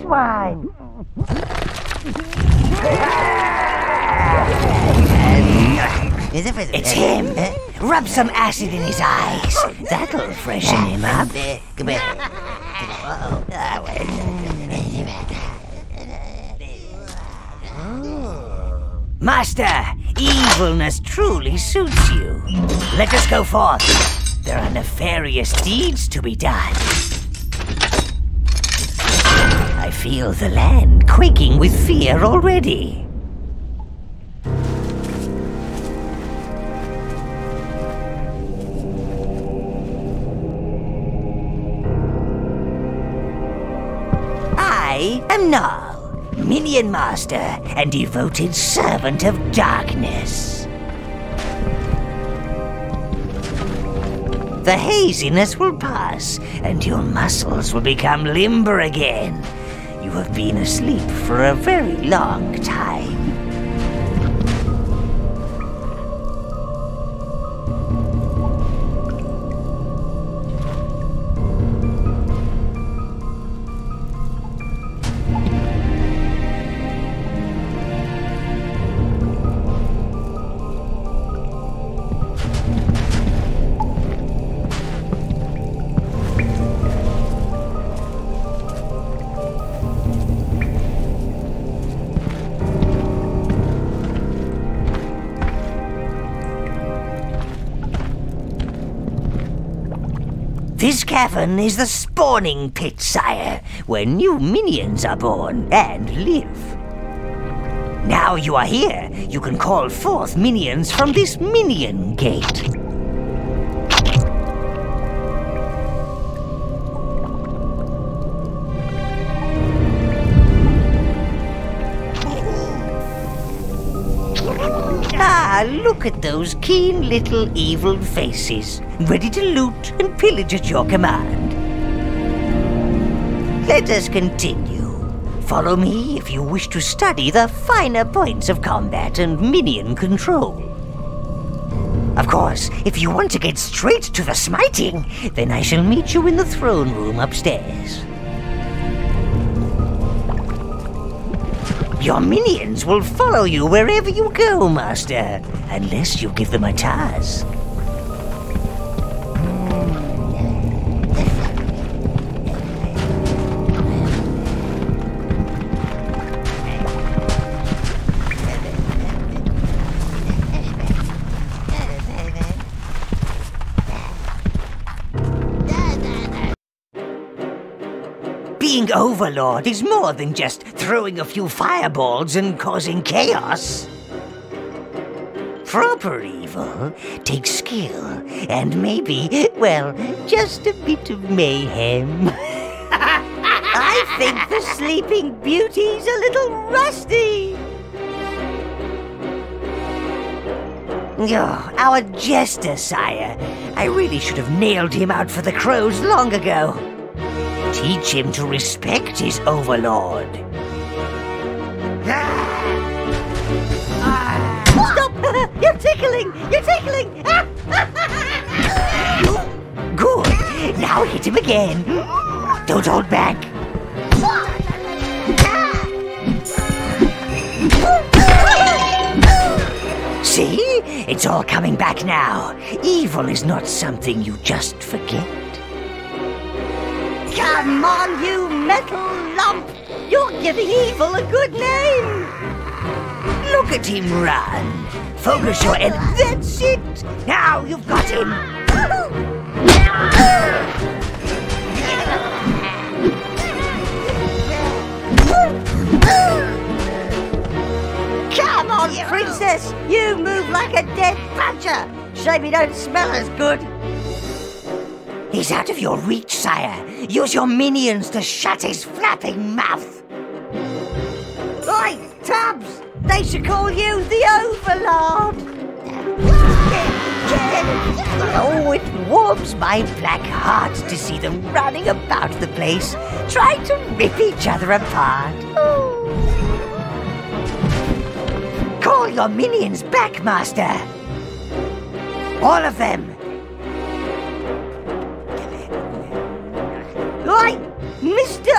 swine! It's him! Rub some acid in his eyes. That'll freshen him up. Master, evilness truly suits you. Let us go forth. There are nefarious deeds to be done. I feel the land quaking with fear already. I am Null, Minion Master and devoted servant of darkness. The haziness will pass, and your muscles will become limber again. You have been asleep for a very long time. This cavern is the spawning pit, sire, where new minions are born and live. Now you are here, you can call forth minions from this minion gate. Ah, look at those keen little evil faces, ready to loot and pillage at your command. Let us continue. Follow me if you wish to study the finer points of combat and minion control. Of course, if you want to get straight to the smiting, then I shall meet you in the throne room upstairs. Your minions will follow you wherever you go, Master, unless you give them a task. Being Overlord is more than just throwing a few fireballs and causing chaos. Proper evil takes skill and maybe, well, just a bit of mayhem. I think the Sleeping Beauty's a little rusty. Oh, our jester, sire. I really should have nailed him out for the crows long ago. Teach him to respect his Overlord. Stop! You're tickling! You're tickling! Good! Now hit him again. Don't hold back. See? It's all coming back now. Evil is not something you just forget. Come on, you metal lump! You're giving evil a good name! Look at him run! Focus your energy. That's it! Now you've got him! Come on, princess! You move like a dead badger! Shame you don't smell as good! He's out of your reach, sire. Use your minions to shut his flapping mouth. Oi, Tubbs! They should call you the Overlord. Oh, it warms my black heart to see them running about the place, trying to rip each other apart. Oh. Call your minions back, Master. All of them. Oi, Mr.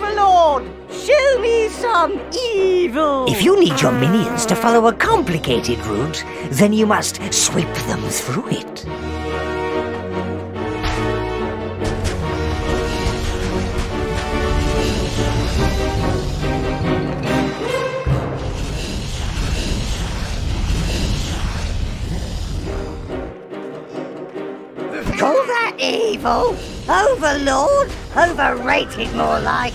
Overlord! Show me some evil! If you need your minions to follow a complicated route, then you must sweep them through it. Call that evil? Overlord? Overrated, more like.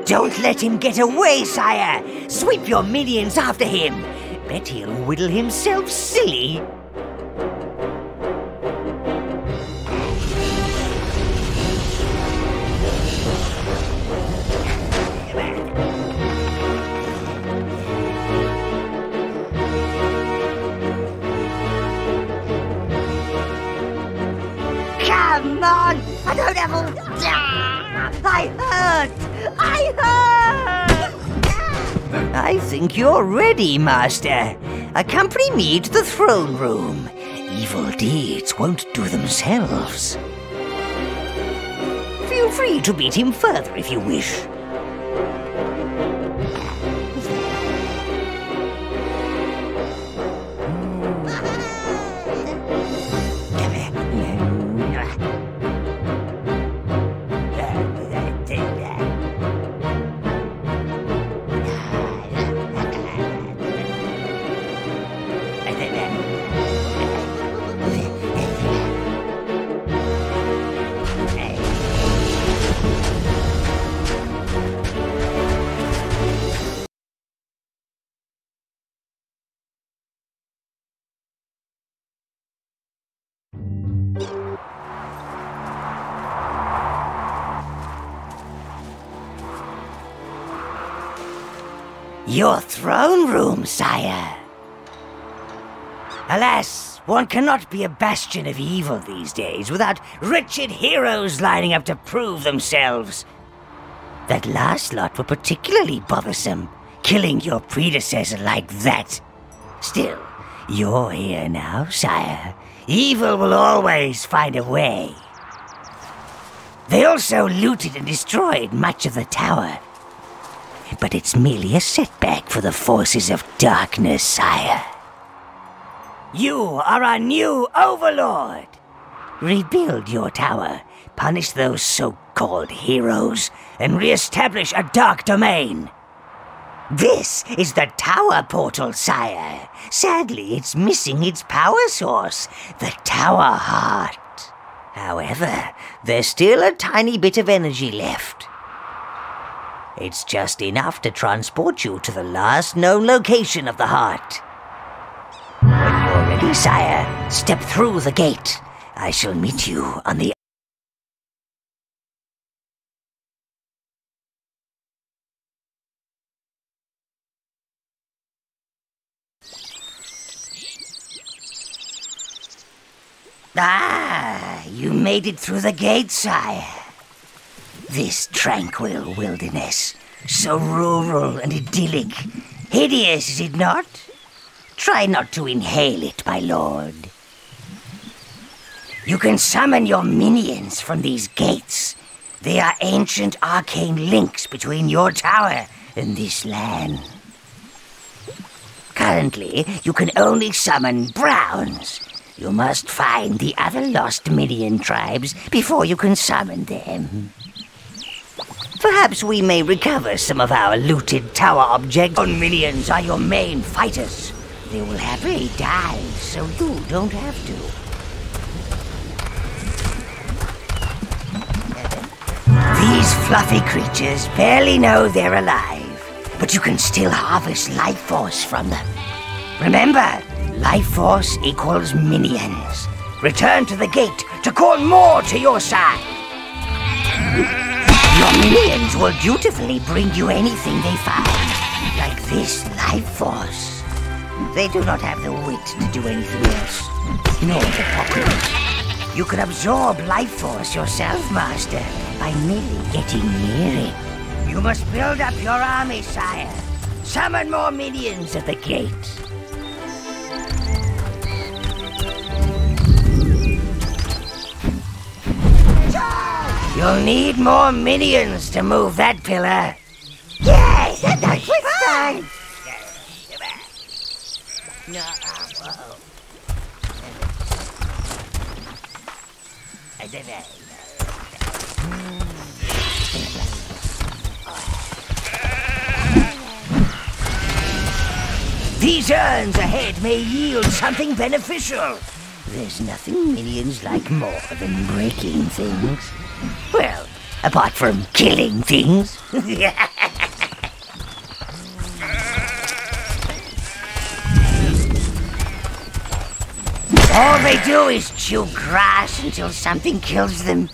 Don't let him get away, sire! Sweep your minions after him! Bet he'll whittle himself silly. Come on! I don't have all... I hurt! I think you're ready, Master. Accompany me to the throne room. Evil deeds won't do themselves. Feel free to beat him further if you wish. Your throne room, sire. Alas, one cannot be a bastion of evil these days without wretched heroes lining up to prove themselves. That last lot were particularly bothersome, killing your predecessor like that. Still, you're here now, sire. Evil will always find a way. They also looted and destroyed much of the tower. But it's merely a setback for the forces of darkness, sire. You are our new Overlord. Rebuild your tower, punish those so-called heroes, and re-establish a dark domain. This is the tower portal, sire. Sadly, it's missing its power source, the tower heart. However, there's still a tiny bit of energy left. It's just enough to transport you to the last known location of the heart. When you're ready, sire, step through the gate. I shall meet you on the... Ah, you made it through the gate, sire. This tranquil wilderness, so rural and idyllic. Hideous, is it not? Try not to inhale it, my lord. You can summon your minions from these gates. They are ancient arcane links between your tower and this land. Currently, you can only summon browns. You must find the other lost minion tribes before you can summon them. Perhaps we may recover some of our looted tower objects. Your minions are your main fighters. They will happily die, so you don't have to. These fluffy creatures barely know they're alive, but you can still harvest life force from them. Remember, life force equals minions. Return to the gate to call more to your side. Your minions will dutifully bring you anything they find, like this life force. They do not have the wit to do anything else, nor the populace. You can absorb life force yourself, Master, by merely getting near it. You must build up your army, sire. Summon more minions at the gate. Charge! You'll need more minions to move that pillar. Yes, that's fine. No, These urns ahead may yield something beneficial. There's nothing minions like more than breaking things. Well, apart from killing things. All they do is chew grass until something kills them.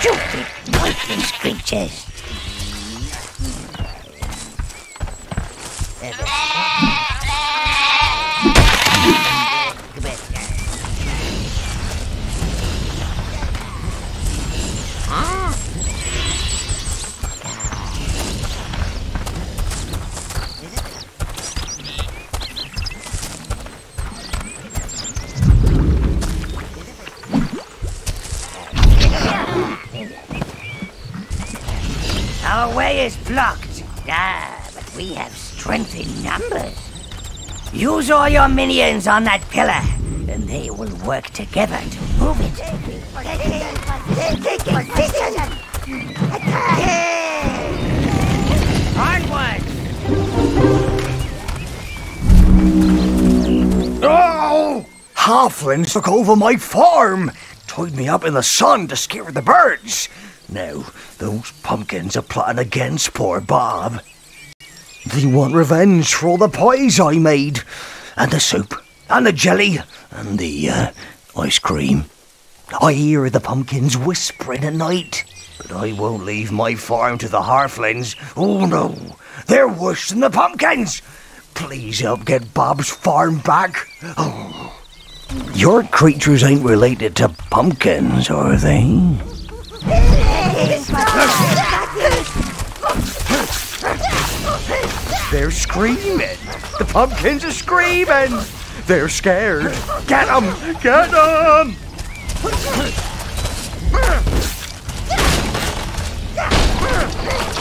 Stupid, worthless creatures. Our way is blocked. But we have strength in numbers. Use all your minions on that pillar, and they will work together to move it. Onward! Oh! Halflings took over my farm! Tied me up in the sun to scare the birds. Now, those pumpkins are plotting against poor Bob. They want revenge for all the pies I made, and the soup, and the jelly, and the ice cream. I hear the pumpkins whispering at night, but I won't leave my farm to the halflings. Oh no, they're worse than the pumpkins. Please help get Bob's farm back. Oh. Your creatures ain't related to pumpkins, are they? They're screaming. The pumpkins are screaming. They're scared. Get them! Get them!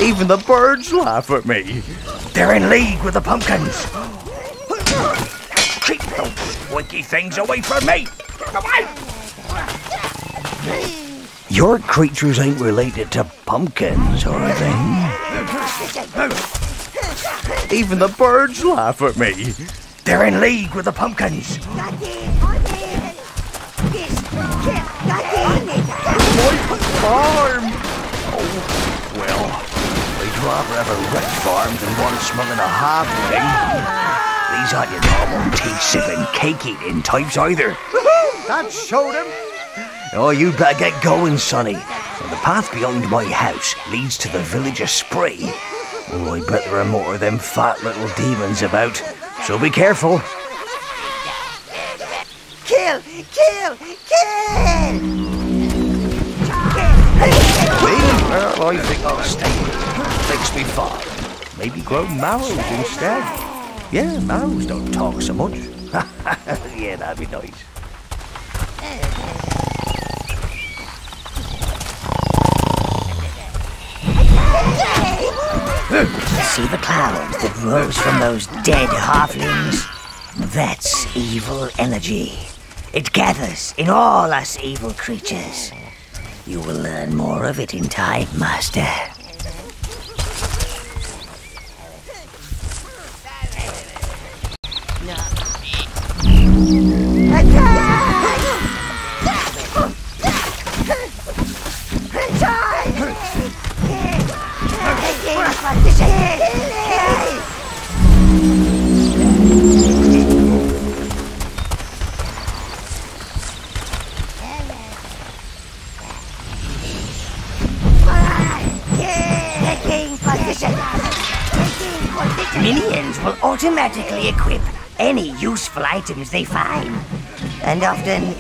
Even the birds laugh at me. They're in league with the pumpkins. Keep those squeaky things away from me! Come on! Your creatures ain't related to pumpkins, are they? Even the birds laugh at me. They're in league with the pumpkins. My farm! Oh, well, I'd rather have a wrecked farm than one smelling a halfling. These aren't your normal tea-sipping, cake-eating types either. That showed him. Oh, you better get going, Sonny. The path behind my house leads to the village of Spree. Oh, I bet there are more of them fat little demons about, so be careful. Kill! Kill! Kill! Well, I think I'll stay here. Fix me farm. Maybe grow mallows instead. Yeah, mallows don't talk so much. Yeah, that'd be nice. See the cloud that rose from those dead halflings? That's evil energy. It gathers in all us evil creatures. You will learn more of it in time, Master. Minions will automatically equip any useful items they find. And often,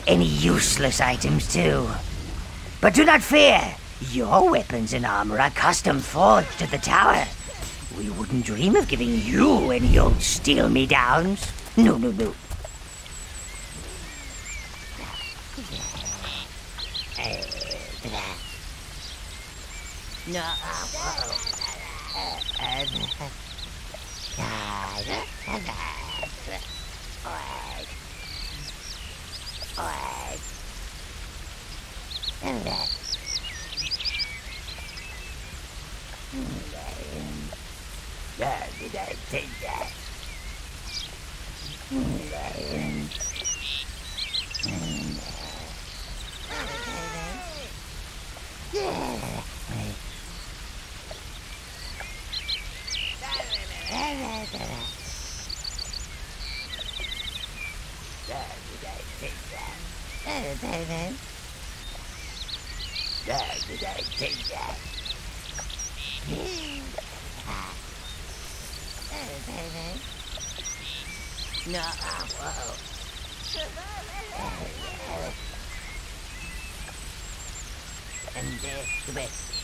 any useless items too. But do not fear. Your weapons and armor are custom forged at the tower. We wouldn't dream of giving you any old steal-me-downs. No, no, no. Did I take that? No, whoa. And the best.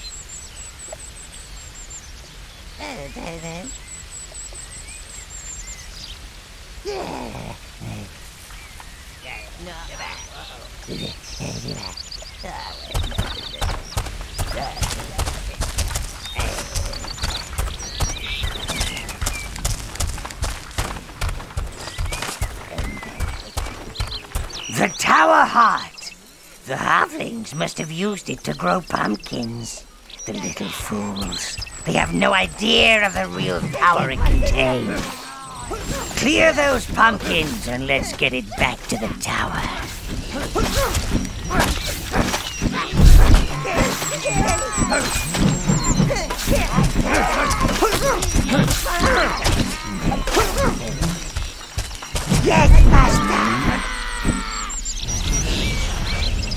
The tower heart! The halflings must have used it to grow pumpkins. The little fools. They have no idea of the real power it contains. Clear those pumpkins and let's get it back to the tower. Yes, master!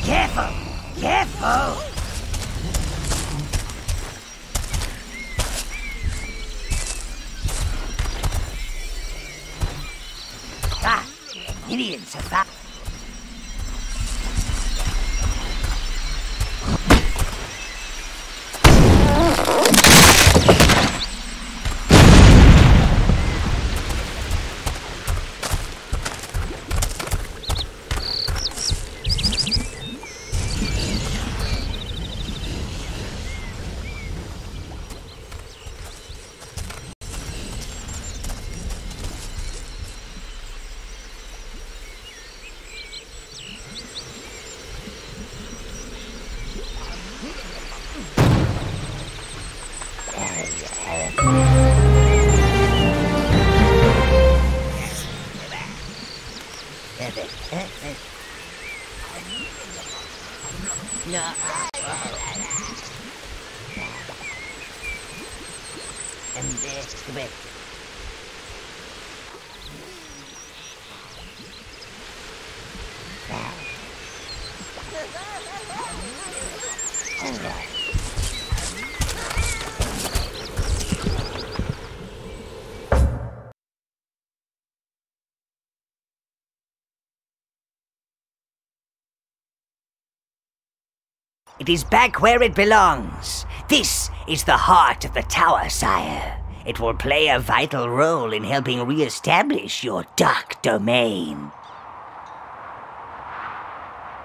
Careful! Careful! Ah! Idiots have found... It is back where it belongs. This is the heart of the tower, sire. It will play a vital role in helping re-establish your dark domain.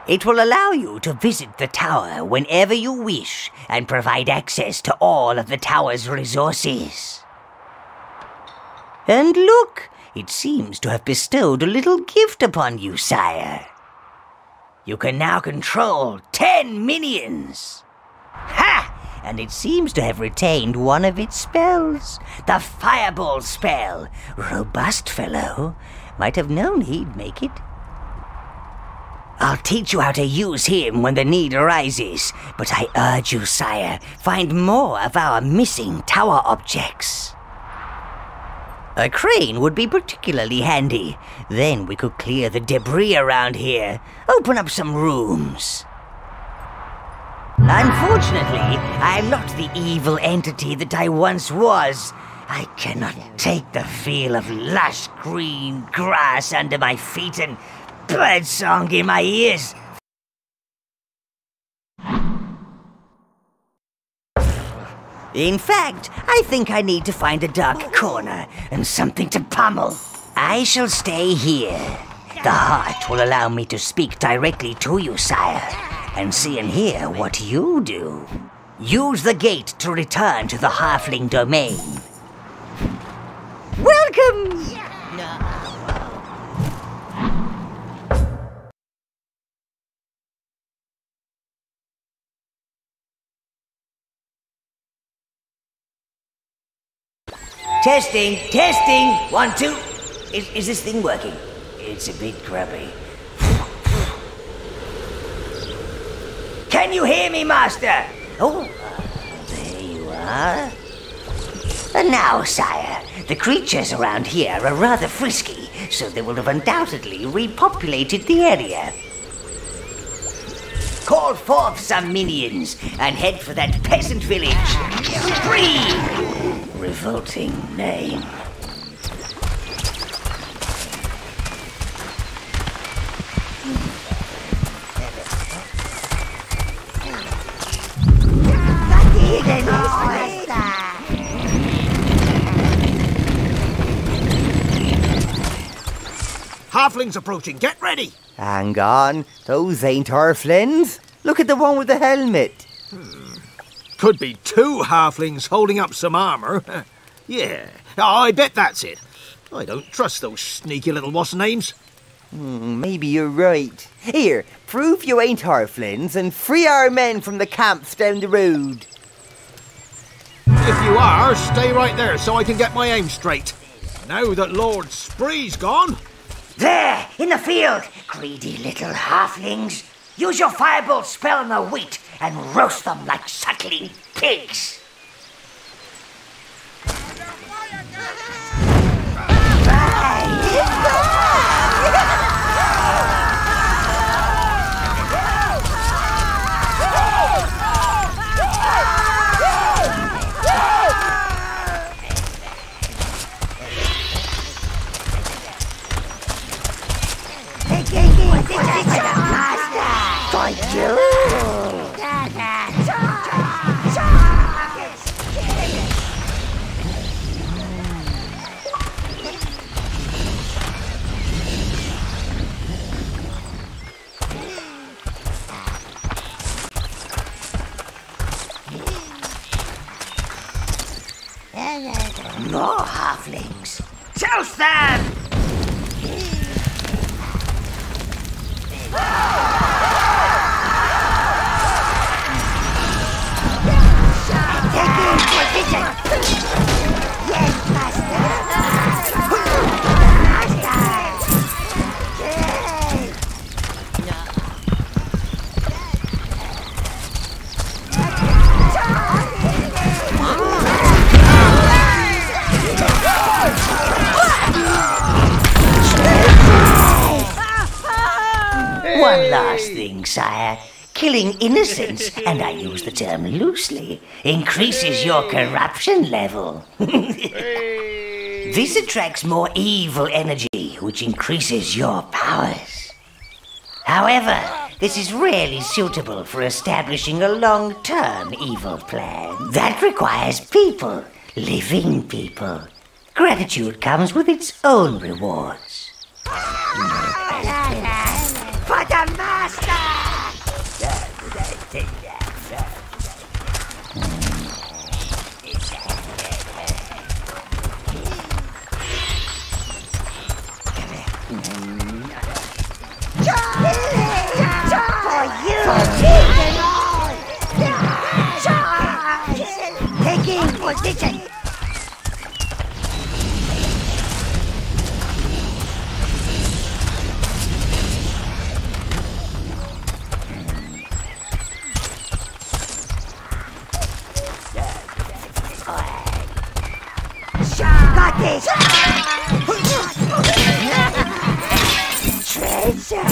It will allow you to visit the tower whenever you wish and provide access to all of the tower's resources. And look, it seems to have bestowed a little gift upon you, sire. You can now control 10 minions. Ha! And it seems to have retained one of its spells. The Fireball spell. Robust fellow. Might have known he'd make it. I'll teach you how to use him when the need arises, but I urge you, sire, find more of our missing tower objects. A crane would be particularly handy. Then we could clear the debris around here, open up some rooms. Unfortunately, I'm not the evil entity that I once was. I cannot take the feel of lush green grass under my feet and birdsong in my ears. In fact, I think I need to find a dark corner and something to pummel. I shall stay here. The heart will allow me to speak directly to you, sire, and see and hear what you do. Use the gate to return to the halfling domain. Welcome! Testing, testing, 1, 2. Is this thing working? It's a bit grubby. Can you hear me, Master? Oh, there you are. And now, sire, the creatures around here are rather frisky, so they will have undoubtedly repopulated the area. Call forth some minions and head for that peasant village. Free! Revolting name. Halflings approaching, get ready! Hang on, those ain't our friends. Look at the one with the helmet. Could be 2 halflings holding up some armour. Yeah, I bet that's it. I don't trust those sneaky little what's-names. Maybe you're right. Here, prove you ain't our friends and free our men from the camps down the road. If you are, stay right there so I can get my aim straight. Now that Lord Spree's gone. There, in the field, greedy little halflings. Use your firebolt spell on the wheat and roast them like suckling pigs. More halflings. Toast them! One last thing, sire. Killing innocents, and I use the term loosely, increases your corruption level. This attracts more evil energy, which increases your powers. However, this is rarely suitable for establishing a long-term evil plan. That requires people, living people. Gratitude comes with its own rewards. For the master! Taking position! Got this! Treasure!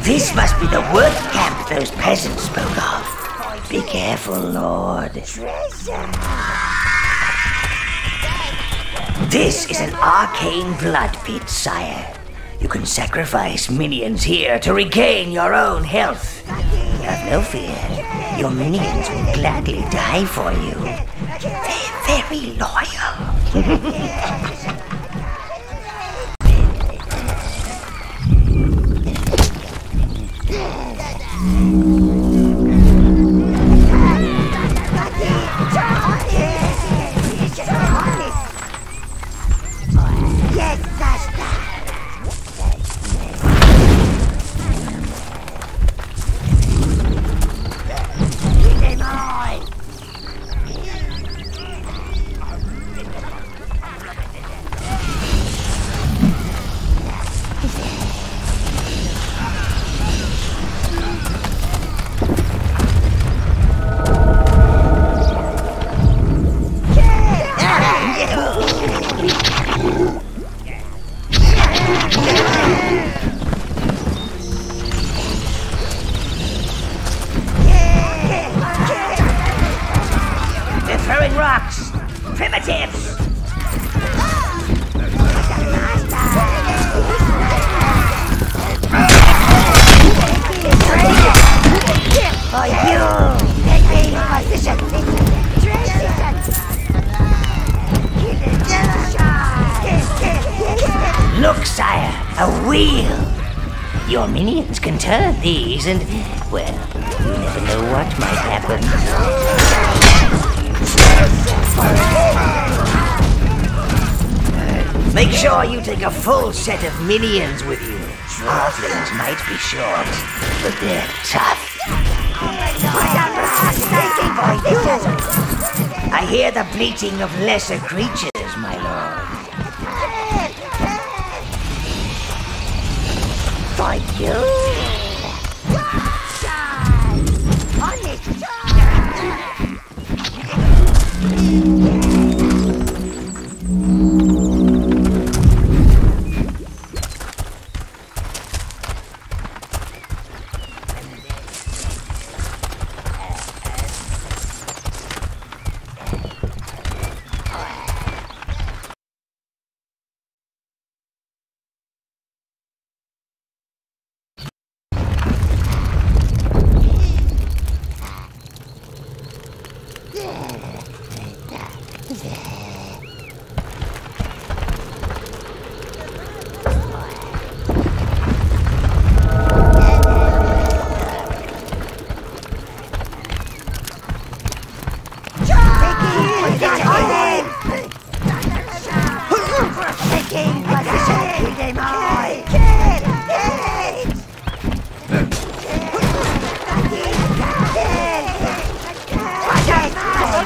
This must be the work camp those peasants spoke of. Be careful, Lord. Treasure! This is an arcane blood pit, sire. You can sacrifice minions here to regain your own health. Have no fear. Your minions will gladly die for you. They're very loyal. Look, sire, a wheel. Your minions can turn these and, well, you never know what might happen. Make sure you take a full set of minions with you. Halflings might be short, but they're tough. I hear the bleating of lesser creatures, my lord. For you!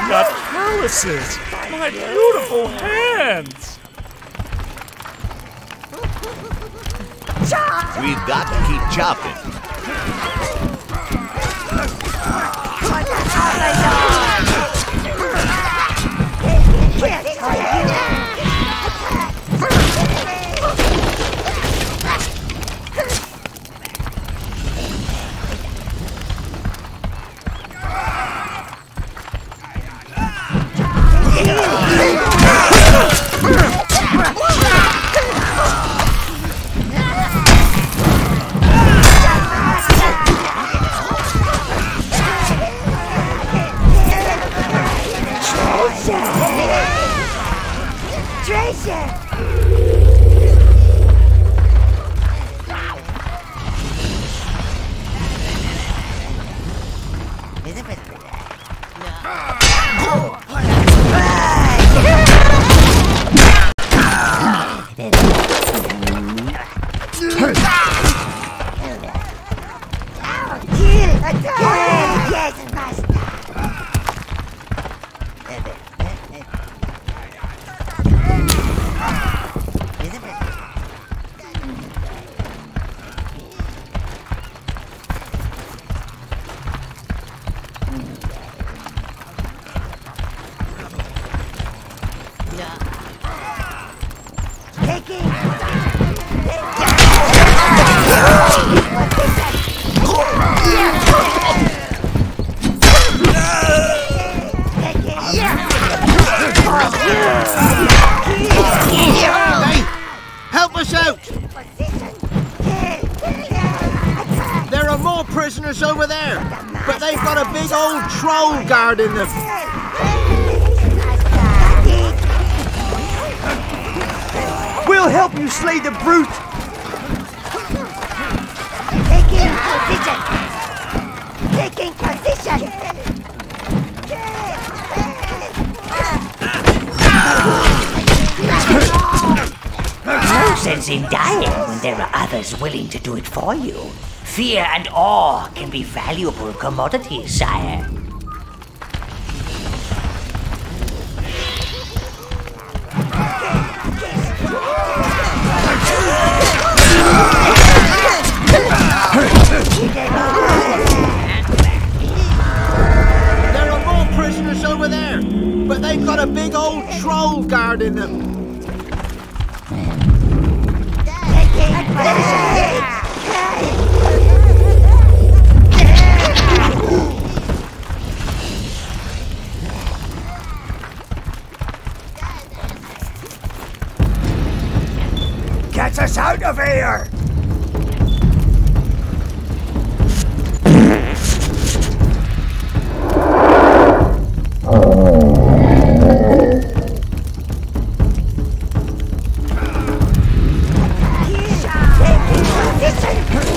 Got calluses! My beautiful hands! We've got to keep chopping. there, but they've got a big old troll guarding them. We'll help you slay the brute. Taking position! No sense in dying when there are others willing to do it for you. Fear and awe can be valuable commodities, sire. There are more prisoners over there, but they've got a big old troll guarding them. Get us out of here!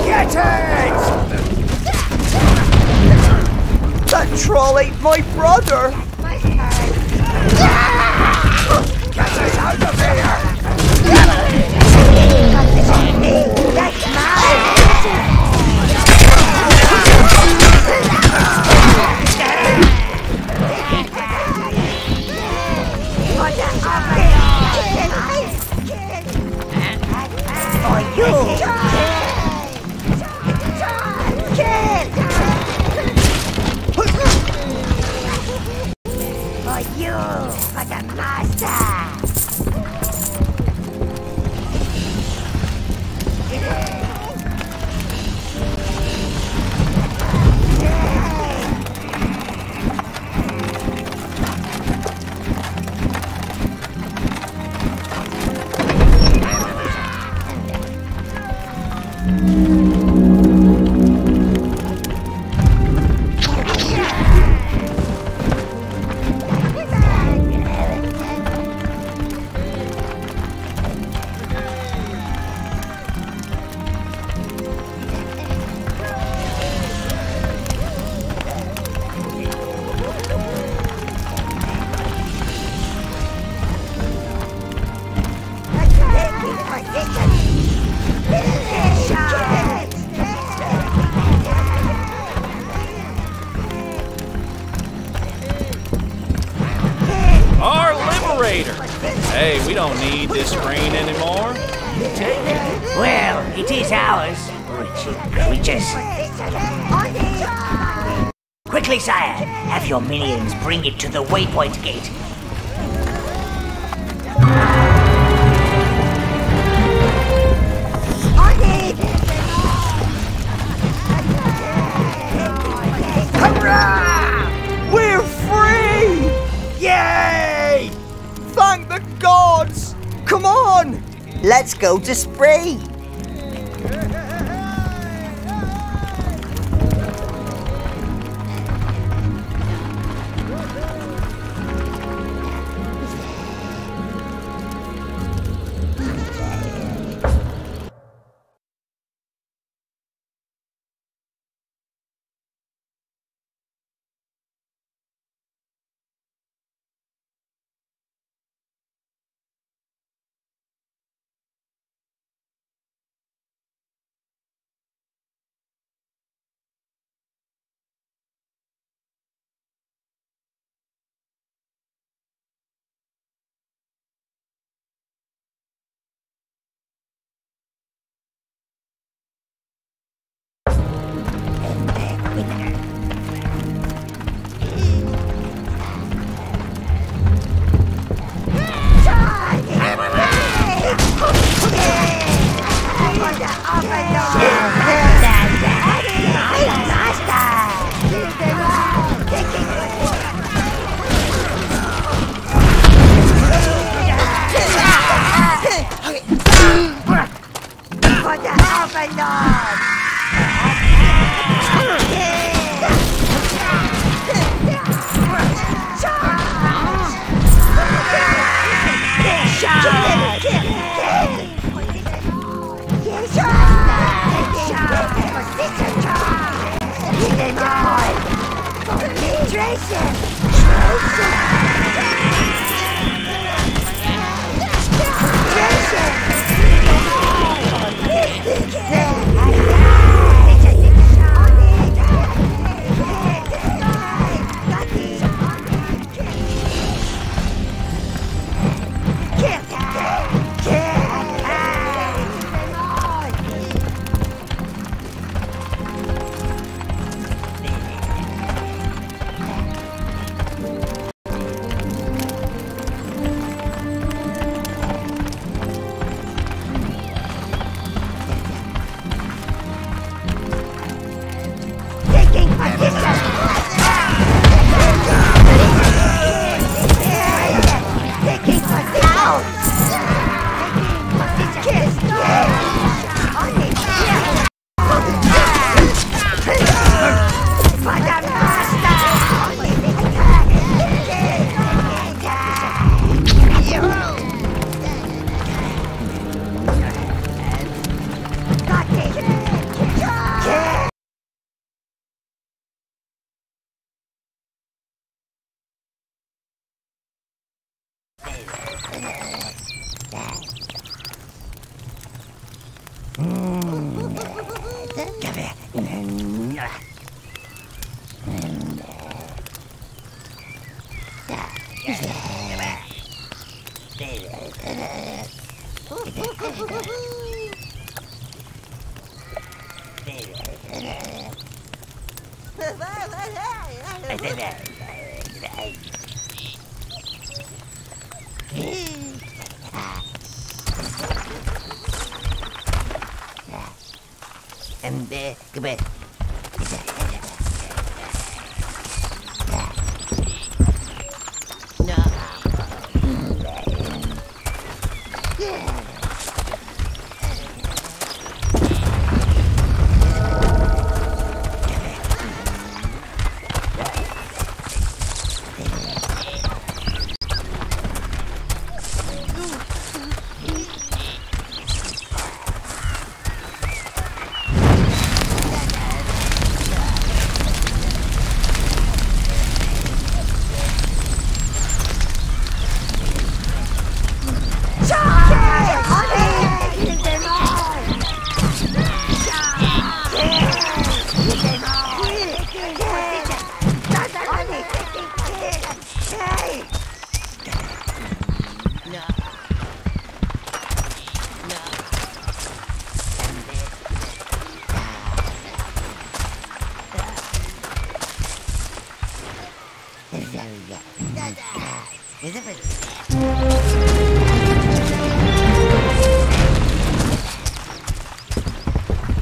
Get it! That troll ate my brother. Get us out of here! Our liberator! Hey, we don't need this screen anymore. Take it. Well, it is ours, wretched creatures. Quickly, sire, have your minions bring it to the waypoint gate. Hurrah! We're free! Yay! Thank the gods! Come on! Let's go to Spree! Come here.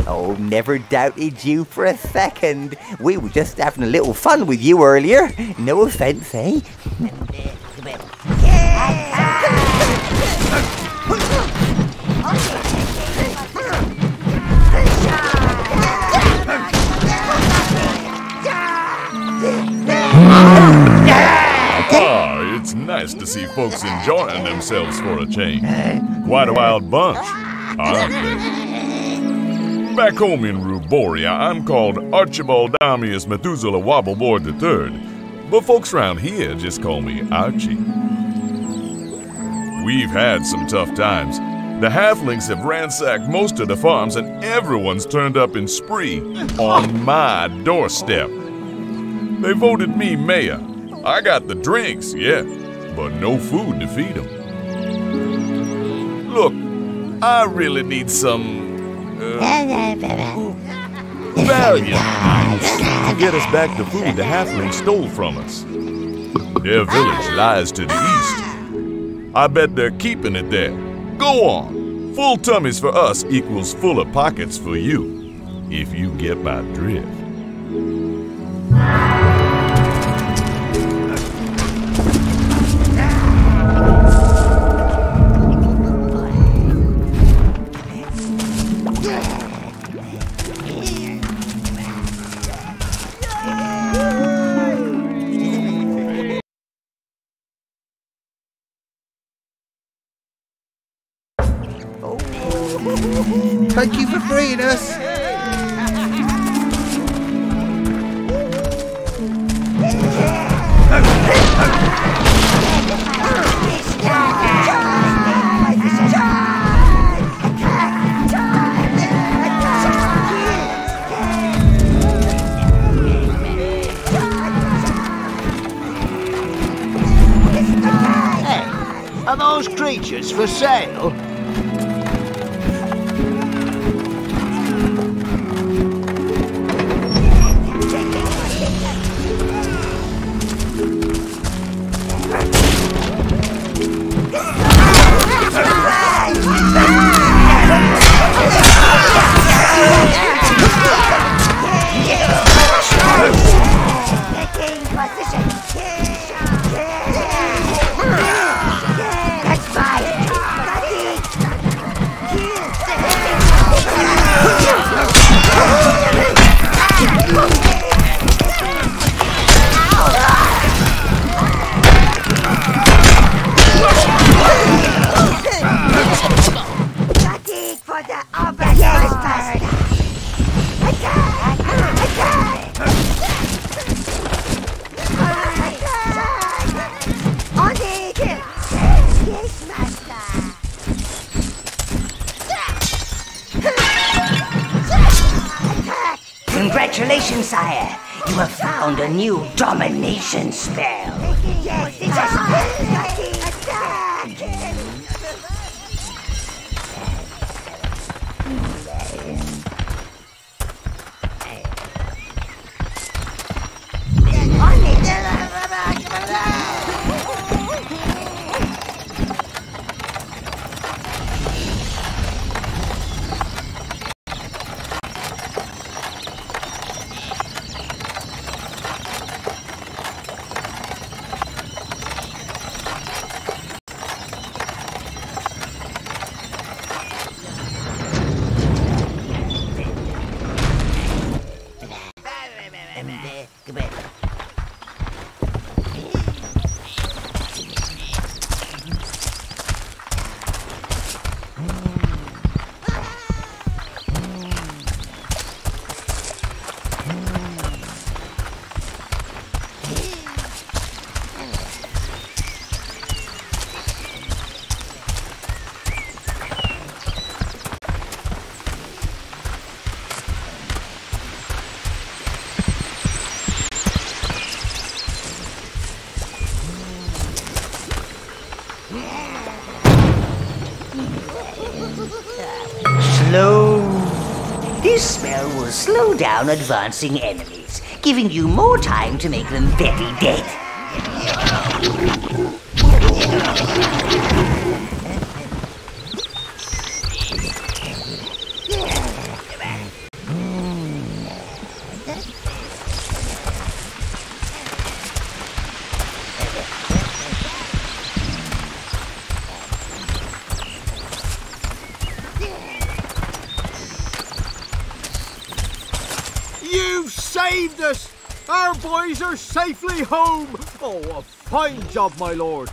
Oh, never doubted you for a second. We were just having a little fun with you earlier. No offense, eh? It's nice to see folks enjoying themselves for a change. Quite a wild bunch, aren't they? Back home in Ruboria, I'm called Archibald Damius Methuselah Wobbleboard III, but folks around here just call me Archie. We've had some tough times. The halflings have ransacked most of the farms and everyone's turned up in spree on my doorstep. They voted me mayor. I got the drinks, yeah, but no food to feed them. Look, I really need some valiant to get us back the food the halflings stole from us. Their village lies to the east. I bet they're keeping it there. Go on. Full tummies for us equals fuller pockets for you, if you get my drift. Thank you for freeing us. Yeah! creatures for sale? Congratulations, sire. You have found a new domination spell. Yes, it is. Attack! This spell will slow down advancing enemies, giving you more time to make them very dead. You've saved us! Our boys are safely home! Oh, a fine job, my lord.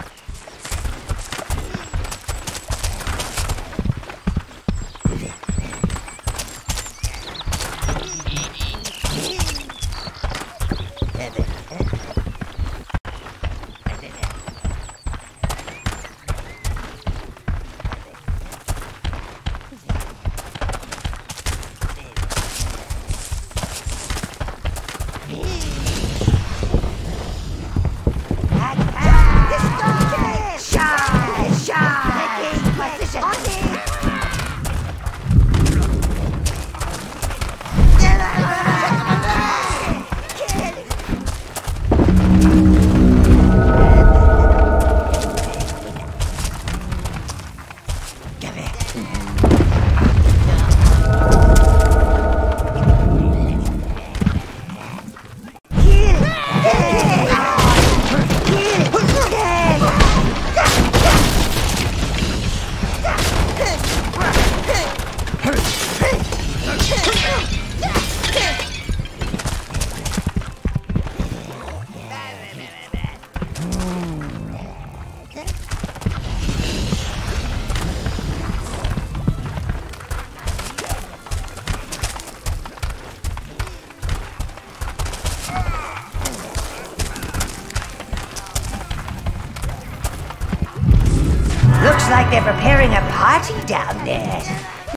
Looks like they're preparing a party down there.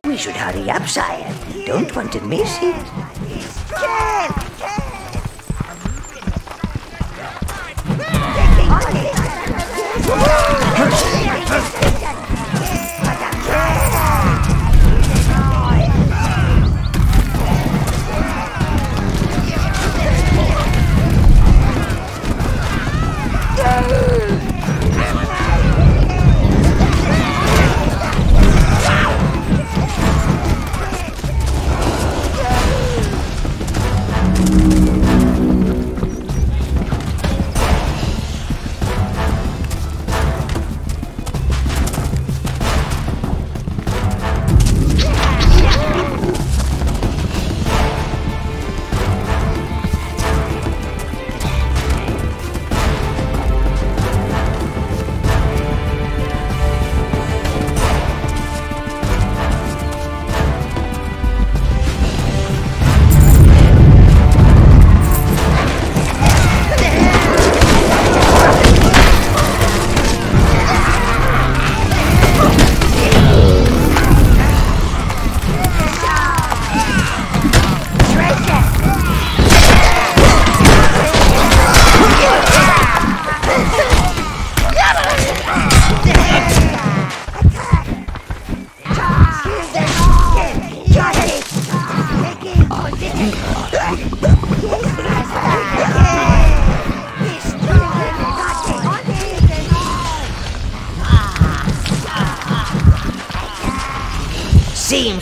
We should hurry up, sire. We don't want to miss it.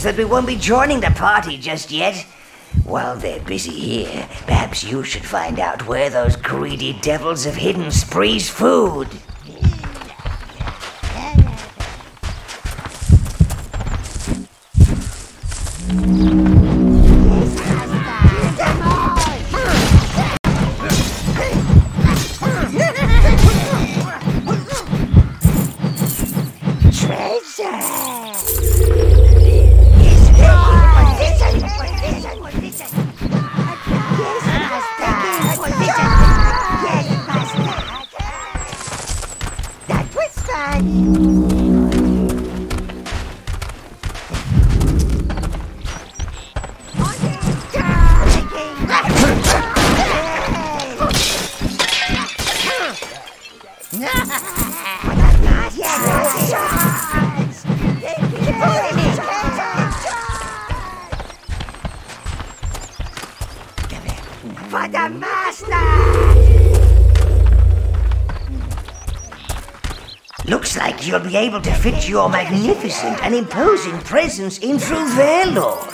seems that we won't be joining the party just yet. While they're busy here, perhaps you should find out where those greedy devils have hidden Spree's food. For the master! Looks like you'll be able to fit your magnificent and imposing presence in through Overlord.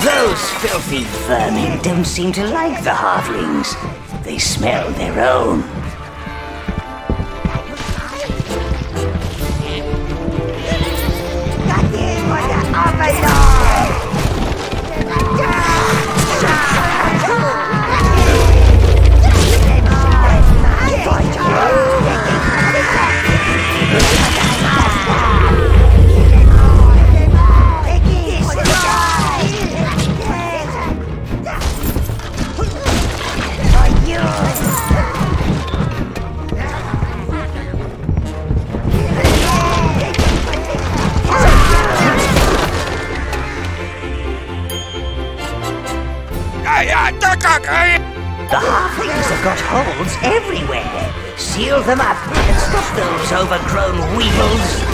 Those filthy vermin don't seem to like the halflings. They smell their own. The halflings have got holes everywhere. Seal them up and stop those overgrown weevils.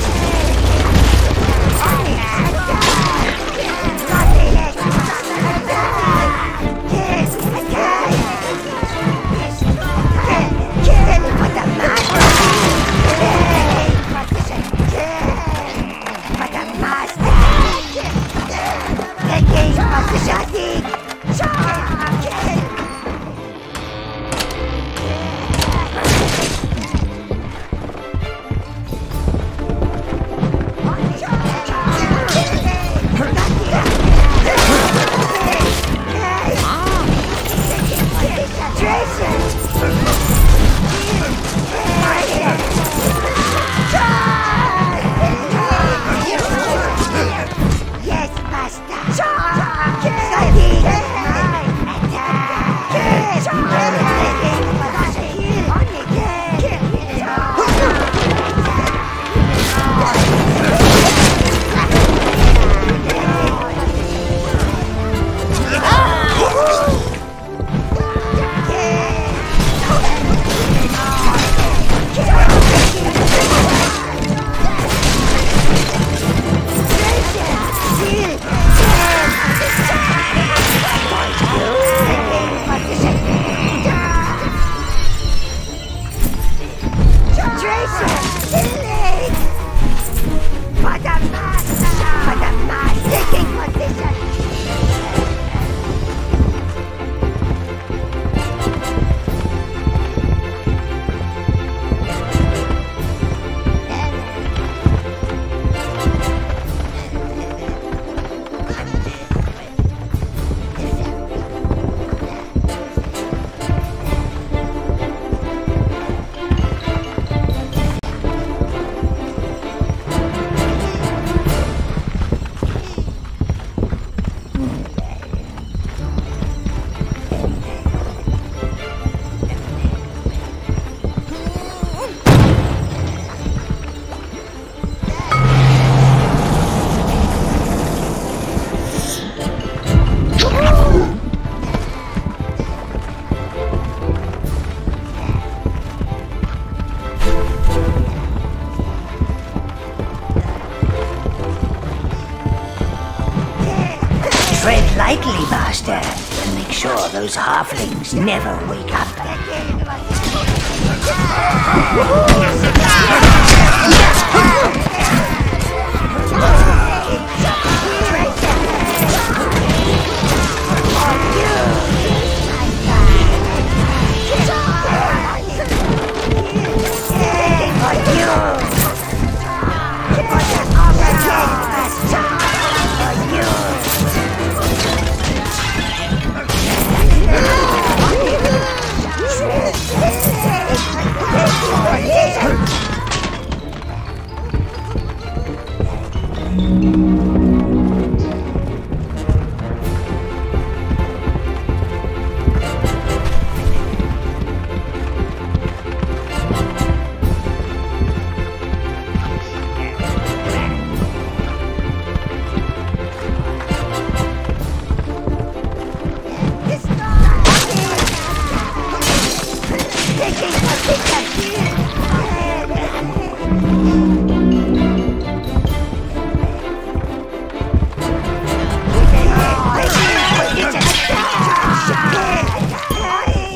Tread lightly, Master, and make sure those halflings never wake up.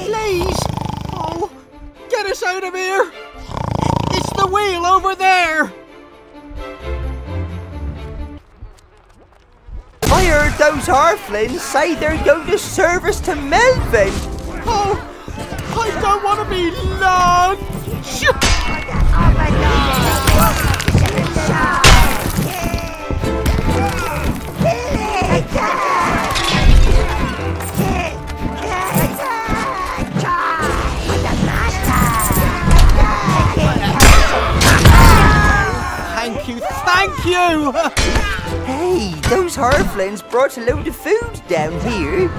Please! Oh, get us out of here! It's the wheel over there! I heard those halflings say they're going to serve us to Melvin. Oh, I don't want to be lunch! Thank you! Hey, those halflings brought a load of food down here.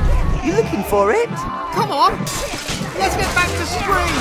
You looking for it? Come on! Let's get back to Spring!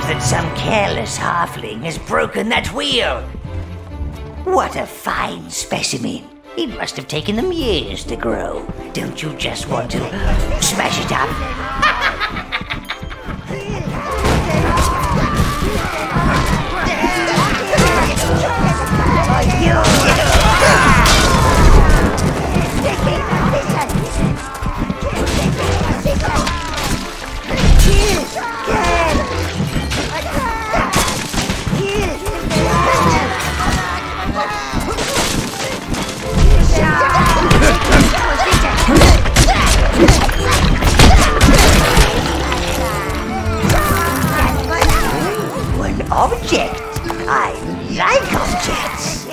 That some careless halfling has broken that wheel. What a fine specimen. It must have taken them years to grow. Don't you just want to smash it up? Object. I like objects.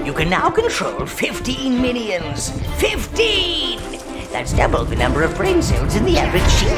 You can now control 15 minions. 15! That's double the number of brain cells in the average sheep.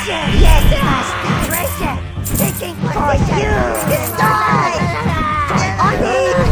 Treasure! Yes, master! Treasure! Taking for you! Destroy! On it!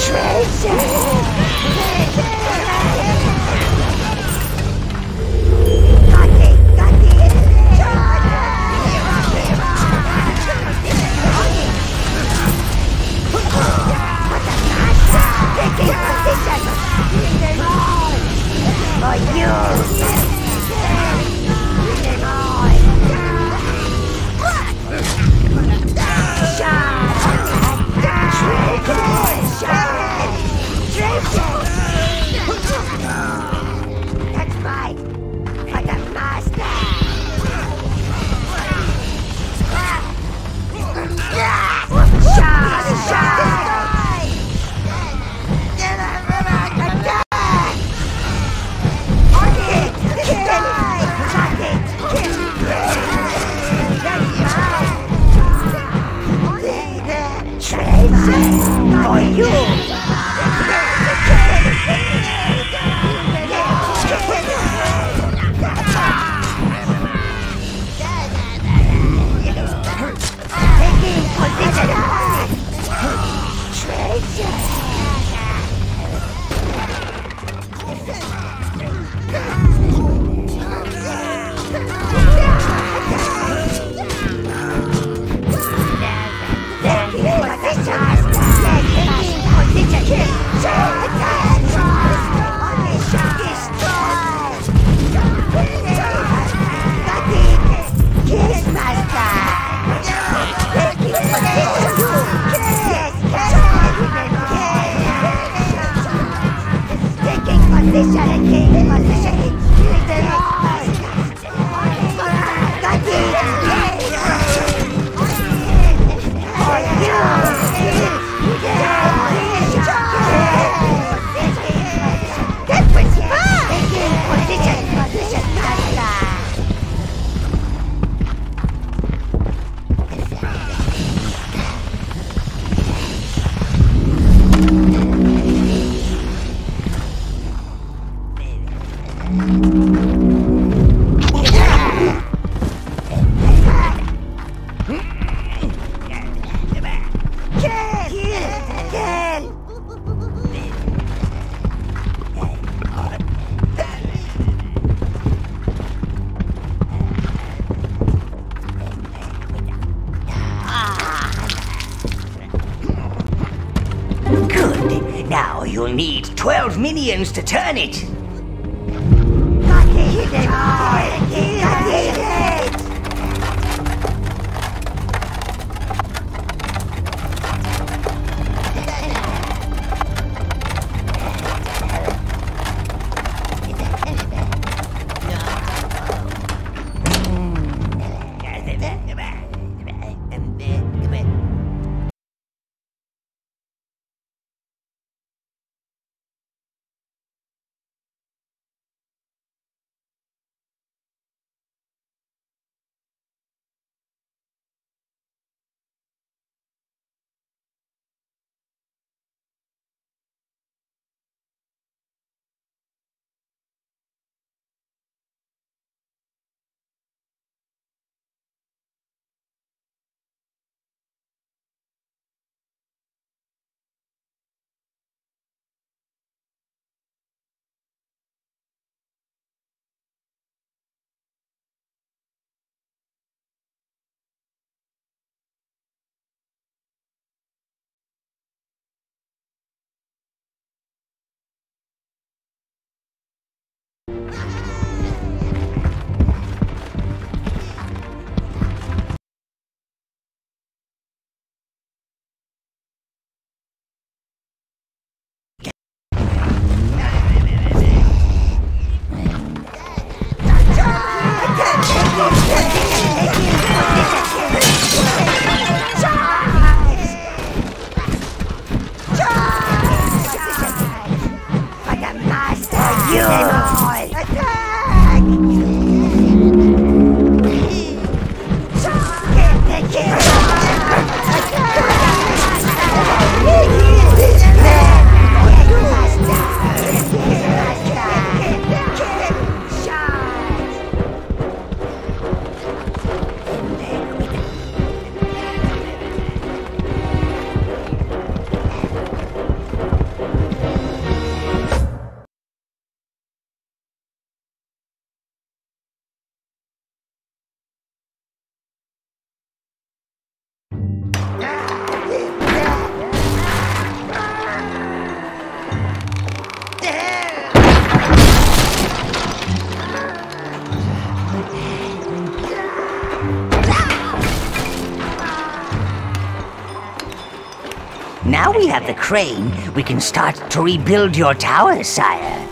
Treasure! That's mine, master! Yes, Now you'll need 12 minions to turn it. Now we have the crane, we can start to rebuild your tower, sire.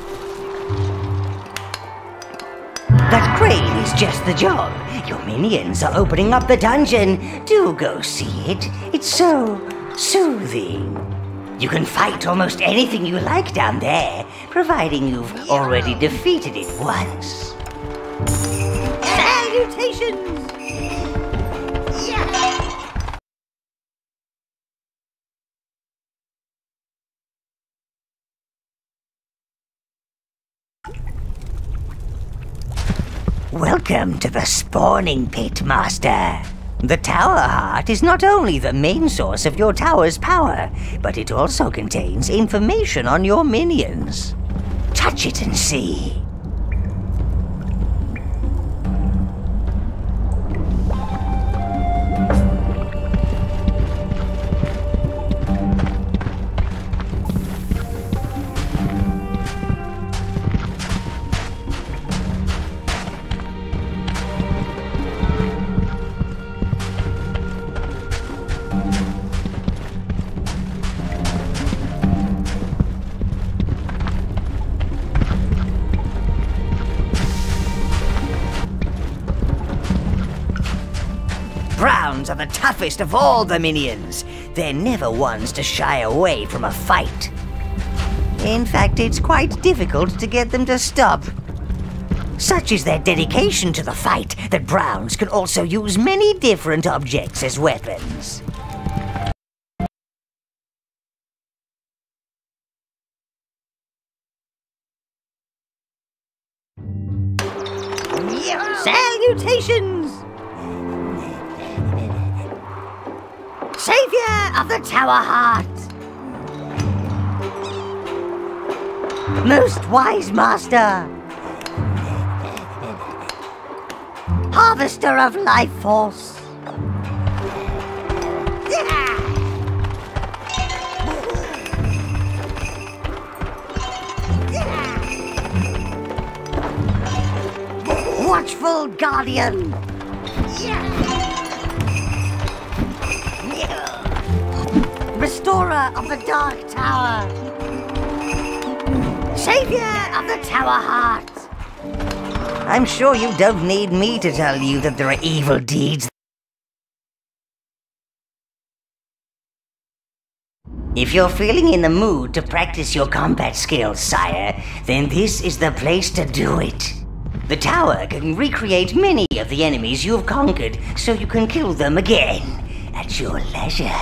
That crane is just the job. Your minions are opening up the dungeon. Do go see it. It's so soothing. You can fight almost anything you like down there, providing you've already defeated it once. Salutations! Welcome to the spawning pit, Master. The Tower Heart is not only the main source of your tower's power, but it also contains information on your minions. Touch it and see. Browns are the toughest of all the minions. They're never ones to shy away from a fight. In fact, it's quite difficult to get them to stop. Such is their dedication to the fight that Browns can also use many different objects as weapons. Salutations! Savior of the Tower Heart! Most wise master! Harvester of life force! Watchful guardian! Restorer of the Dark Tower! Savior of the Tower Heart! I'm sure you don't need me to tell you that there are evil deeds. If you're feeling in the mood to practice your combat skills, sire, then this is the place to do it. The tower can recreate many of the enemies you've conquered, so you can kill them again at your leisure.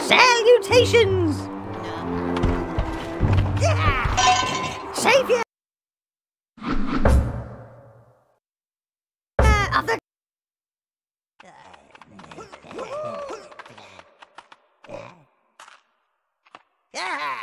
Salutations! Savior of the... Yeah.